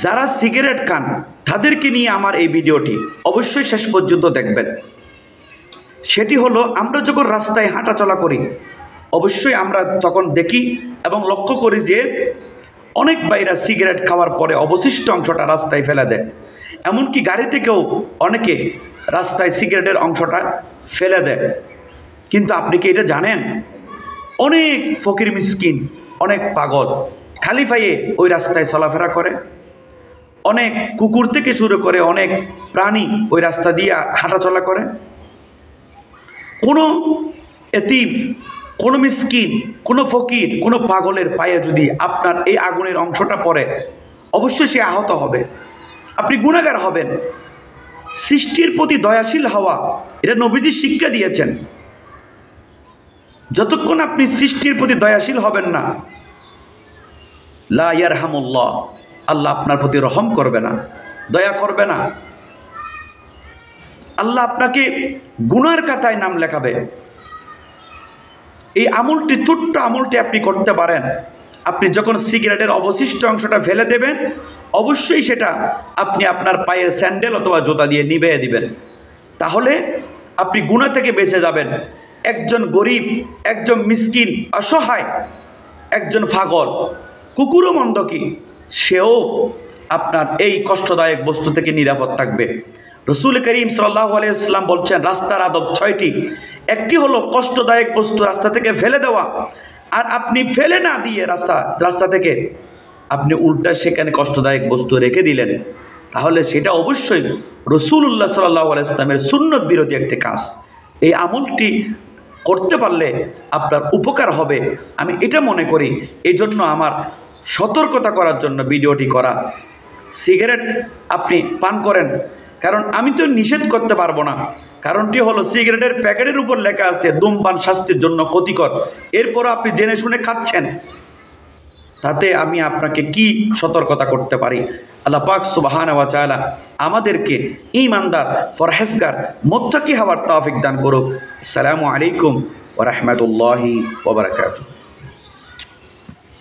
যারা সিগারেট খান তাদেরকে নিয়ে আমার এই ভিডিওটি অবশ্যই শেষ পর্যন্ত দেখবেন। সেটি হলো, আমরা যখন রাস্তায় হাঁটাচলা করি অবশ্যই আমরা তখন দেখি এবং লক্ষ্য করি যে অনেক ভাইরা সিগারেট খাওয়ার পরে অবশিষ্ট অংশটা রাস্তায় ফেলে দেয়। এমনকি গাড়ি থেকেও অনেকে রাস্তায় সিগারেটের অংশটা ফেলে দেয়। কিন্তু আপনি কি এটা জানেন, অনেক ফকির মিসকিন, অনেক পাগল খালি পায়ে ওই রাস্তায় চলাফেরা করে। অনেক কুকুর থেকে শুরু করে অনেক প্রাণী ওই রাস্তা দিয়ে হাঁটাচলা করে। কোনো এতিম, কোনো মিসকিন, কোনো ফকির, কোনো পাগলের পায়ে যদি আপনার এই আগুনের অংশটা পড়ে অবশ্যই সে আহত হবে, আপনি গুনাহগার হবেন। সৃষ্টির প্রতি দয়াশীল হওয়া, এটা নবীজি শিক্ষা দিয়েছেন। যতক্ষণ আপনি সৃষ্টির প্রতি দয়াশীল হবেন না, লা ইয়ারহামুল্লাহ, আল্লাহ আপনার প্রতি রহম করবে না, দয়া করবে না। আল্লাহ আপনাকে গুনার খাতায় নাম লেখাবে। এই আমলটি, ছোট্ট আমলটি আপনি করতে পারেন। আপনি যখন সিগারেটের অবশিষ্ট অংশটা ফেলে দেবেন অবশ্যই সেটা আপনি আপনার পায়ের স্যান্ডেল অথবা জুতা দিয়ে নিভিয়ে দিবেন। তাহলে আপনি গুনাহ থেকে বেঁচে যাবেন। একজন গরিব, একজন মিসকিন, অসহায়, একজন পাগল, কুকুরও মন্দ কি, সেও আপনার এই কষ্টদায়ক বস্তু থেকে নিরাপদ থাকবে। রসুল করিম সাল্লাল্লাহু আলাইহি ওয়াসাল্লাম বলছেন, রাস্তার আদব 6টি। একটি হলো কষ্টদায়ক বস্তু রাস্তা থেকে ফেলে দেওয়া। আর আপনি ফেলে না দিয়ে রাস্তা থেকে আপনি উল্টা সেখানে কষ্টদায়ক বস্তু রেখে দিলেন, তাহলে সেটা অবশ্যই রাসূলুল্লাহ সাল্লাল্লাহু আলাইহি ওয়াসাল্লামের সুন্নত বিরোধী একটি কাজ। এই আমলটি করতে পারলে আপনার উপকার হবে, আমি এটা মনে করি। এই জন্য আমার সতর্কতা করার জন্য ভিডিওটি করা। সিগারেট আপনি পান করেন, কারণ আমি তো নিষেধ করতে পারবো না। কারণটি হলো, সিগারেটের প্যাকেটের উপর লেখা আছে ধূমপান স্বাস্থ্যের জন্য ক্ষতিকর, এরপরও আপনি জেনে শুনে খাচ্ছেন। তাতে আমি আপনাকে কি সতর্কতা করতে পারি? আল্লাহ পাক সুবহানাহু ওয়া তাআলা আমাদেরকে ঈমানদার, পরহেজগার, মুত্তাকি হওয়ার তৌফিক দান করুক। আসসালামু আলাইকুম ওয়া রাহমাতুল্লাহি ওয়া বারাকাতুহু।